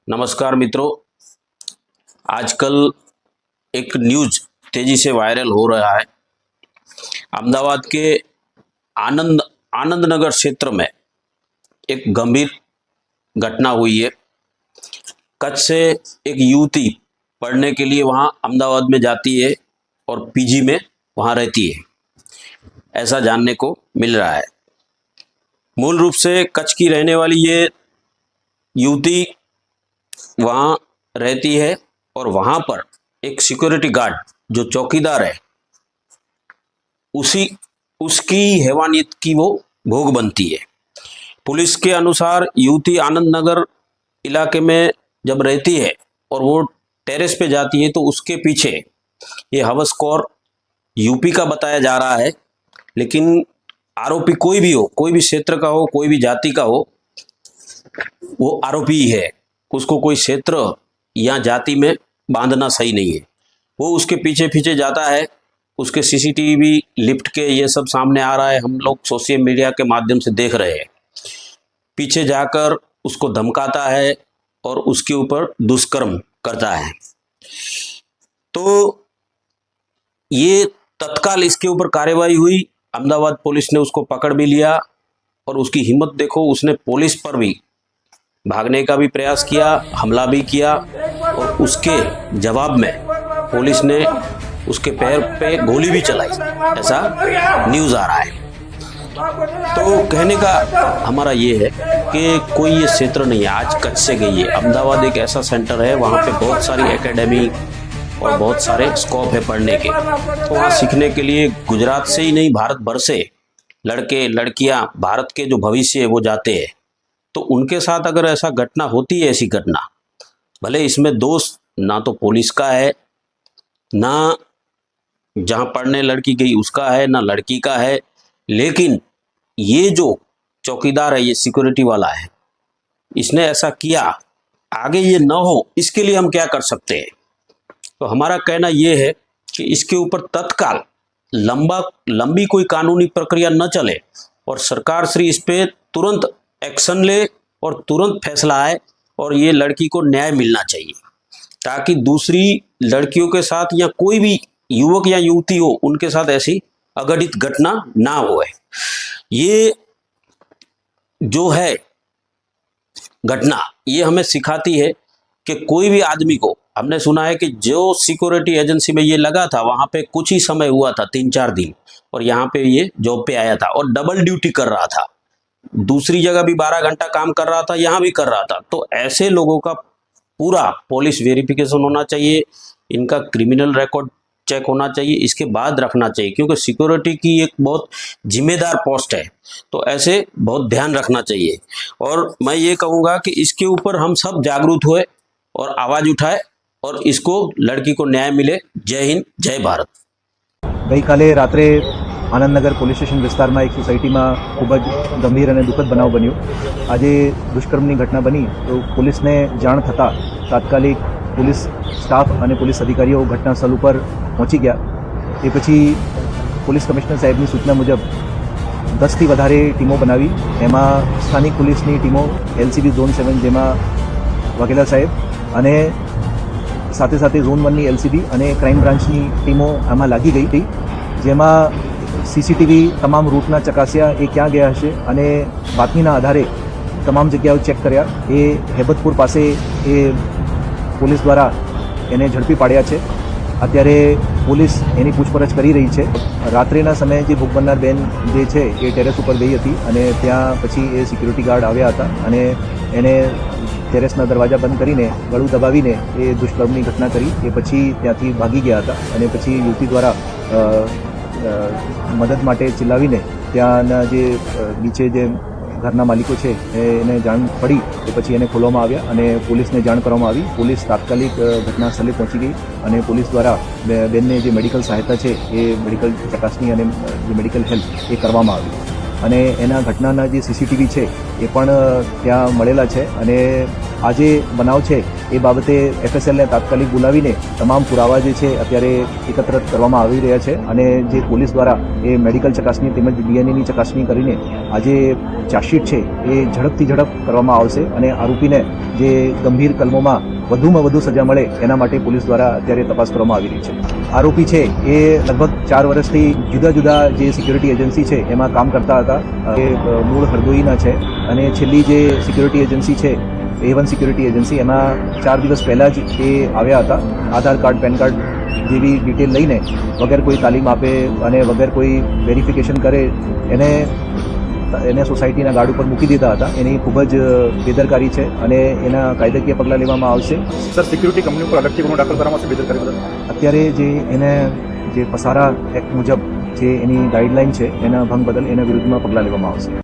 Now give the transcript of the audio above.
नमस्कार मित्रों। आजकल एक न्यूज तेजी से वायरल हो रहा है। अहमदाबाद के आनंद नगर क्षेत्र में एक गंभीर घटना हुई है। कच्छ से एक युवती पढ़ने के लिए वहां अहमदाबाद में जाती है और पीजी में वहां रहती है, ऐसा जानने को मिल रहा है। मूल रूप से कच्छ की रहने वाली ये युवती वहाँ रहती है और वहाँ पर एक सिक्योरिटी गार्ड जो चौकीदार है उसकी हैवानियत की वो भोग बनती है। पुलिस के अनुसार युवती आनंद नगर इलाके में जब रहती है और वो टेरेस पे जाती है तो उसके पीछे ये हवसखोर यूपी का बताया जा रहा है, लेकिन आरोपी कोई भी हो, कोई भी क्षेत्र का हो, कोई भी जाति का हो, वो आरोपी ही है। उसको कोई क्षेत्र या जाति में बांधना सही नहीं है। वो उसके पीछे पीछे जाता है, उसके सीसीटीवी लिफ्ट के ये सब सामने आ रहा है, हम लोग सोशल मीडिया के माध्यम से देख रहे हैं। पीछे जाकर उसको धमकाता है और उसके ऊपर दुष्कर्म करता है। तो ये तत्काल इसके ऊपर कार्रवाई हुई। अहमदाबाद पुलिस ने उसको पकड़ भी लिया और उसकी हिम्मत देखो, उसने पुलिस पर भी भागने का भी प्रयास किया, हमला भी किया और उसके जवाब में पुलिस ने उसके पैर पे गोली भी चलाई, ऐसा न्यूज़ आ रहा है। तो कहने का हमारा ये है कि कोई ये क्षेत्र नहीं है आज कच्छ से गई है। अहमदाबाद एक ऐसा सेंटर है, वहाँ पे बहुत सारी एकेडमी और बहुत सारे स्कोप है पढ़ने के। तो वहाँ सीखने के लिए गुजरात से ही नहीं, भारत भर से लड़के लड़कियाँ, भारत के जो भविष्य है वो जाते हैं। तो उनके साथ अगर ऐसा घटना होती है, ऐसी घटना, भले इसमें दोष ना तो पुलिस का है, ना जहाँ पढ़ने लड़की गई उसका है, ना लड़की का है, लेकिन ये जो चौकीदार है, ये सिक्योरिटी वाला है, इसने ऐसा किया, आगे ये ना हो इसके लिए हम क्या कर सकते हैं। तो हमारा कहना ये है कि इसके ऊपर तत्काल लंबी कोई कानूनी प्रक्रिया न चले और सरकार श्री इस पे तुरंत एक्शन ले और तुरंत फैसला आए और ये लड़की को न्याय मिलना चाहिए, ताकि दूसरी लड़कियों के साथ या कोई भी युवक या युवती हो उनके साथ ऐसी अघटित घटना ना हो। ये जो है घटना, ये हमें सिखाती है कि कोई भी आदमी को, हमने सुना है कि जो सिक्योरिटी एजेंसी में ये लगा था वहाँ पे कुछ ही समय हुआ था, 3-4 दिन, और यहाँ पे ये जॉब पे आया था और डबल ड्यूटी कर रहा था। दूसरी जगह भी 12 घंटा काम कर रहा था, यहाँ भी कर रहा था। तो ऐसे लोगों का पूरा पुलिस वेरिफिकेशन होना चाहिए, इनका क्रिमिनल रिकॉर्ड चेक होना चाहिए, इसके बाद रखना चाहिए, क्योंकि सिक्योरिटी की एक बहुत जिम्मेदार पोस्ट है। तो ऐसे बहुत ध्यान रखना चाहिए। और मैं ये कहूँगा कि इसके ऊपर हम सब जागरूक हुए और आवाज़ उठाए और इसको, लड़की को न्याय मिले। जय हिंद, जय भारत। गई काले रात्रे आनंदनगर पोलीस स्टेशन विસ્તારમાં એક સોસાયટીમાં ખૂબ જ ગંભીર અને દુઃખદ બનાવ બન્યો। આજે દુષ્કર્મની ઘટના બની તો પોલીસને જાણ થતાં તાત્કાલિક પોલીસ સ્ટાફ અને પોલીસ અધિકારીઓ ઘટનાસ્થળ ઉપર પહોંચી ગયા। એ પછી પોલીસ કમિશનર સાહેબની સૂચના મુજબ 10થી વધારે ટીમો બનાવી, એમાં સ્થાનિક પોલીસની ટીમો, એલસીબી ઝોન 7 જેમાં વાઘેલા સાહેબ અને સાથે સાથે ઝોન 1ની એલસીબી અને ક્રાઇમ બ્રાન્ચની ટીમો આમાં લાગી ગઈ હતી, જેમાં सीसीटीवी तमाम रूटना चकास्या, ए क्या गया हशे अने बातमीना आधारे तमाम जग्याओ चेक कर्या। ए हेबतपुर पासे ए पोलीस द्वारा एने झड़पी पाड्या छे। अत्यारे पोलीस एनी पूछपरछ करी रही छे। रात्रिना समये जे भोग बननार बेन जे छे ए टेरेस पर गई हती अने त्यां पछी ए सिक्योरिटी गार्ड आव्या हता अने एने टेरेसना दरवाजा बंद करीने गळुं दबावीने ए दुष्कर्मनी घटना करी। ए पछी त्यांथी भागी गया हता अने पछी युवती द्वारा मदद माटे चिल्लावीने त्याना जे नीचे जे घरना मालिको छे एने जाण पड़ी तो पछी एने खोलवामां आव्या अने पोलीसने जाण करवामां आवी। पोलीस तात्कालिक घटनास्थळे पहोंची गई अने पोलीस द्वारा बेनने जे मेडिकल सहायता छे ए मेडिकल चकासणी अने जे मेडिकल हेल्प ए करवामां आवी अने एना घटनाना जे सीसीटीवी छे ए पण त्यां मळेला छे। अने आ जे बनाव छे એ બાબતે એફએસએલને તાત્કાલિક બોલાવીને તમામ પુરાવા જે છે અત્યારે એકત્ર કરવામાં આવી રહ્યા છે અને જે પોલીસ દ્વારા એ મેડિકલ ચકાસણી તેમજ ડીએનએની ચકાસણી કરીને આજે ચાર્જશીટ છે એ ઝડપથી ઝડપ કરવામાં આવશે અને આરોપીને જે ગંભીર કલમોમાં વધુમાં વધુ સજા મળે એના માટે પોલીસ દ્વારા અત્યારે તપાસ કરવામાં આવી રહી છે. આરોપી છે એ લગભગ 4 વર્ષથી જુદા જુદા જે સિક્યુરિટી એજન્સી છે એમાં કામ કરતા હતા. એ મૂળ હરદોઈના છે અને છેલ્લી જે સિક્યુરિટી એજન્સી છે A1 સિક્યુરિટી એજન્સી એમાં 4 દિવસ પહેલાં જ એ આવ્યા હતા. આધાર કાર્ડ પેન કાર્ડ જેવી ડિટેલ લઈને વગર કોઈ તાલીમ આપે અને વગર કોઈ વેરિફિકેશન કરે એને સોસાયટીના ગાર્ડ ઉપર મૂકી દીધા હતા. એની ખૂબ જ બેદરકારી છે અને એના કાયદાકીય પગલાં લેવામાં આવશે. સર સિક્યુરિટી કંપની ઉપર અલગથી ગુનો દાખલ કરવામાં આવશે બેદરકારી બદલ? અત્યારે જે એને જે પસારા એક્ટ મુજબ જે એની ગાઈડલાઈન છે એના ભંગ બદલ એના વિરુદ્ધમાં પગલાં લેવામાં આવશે.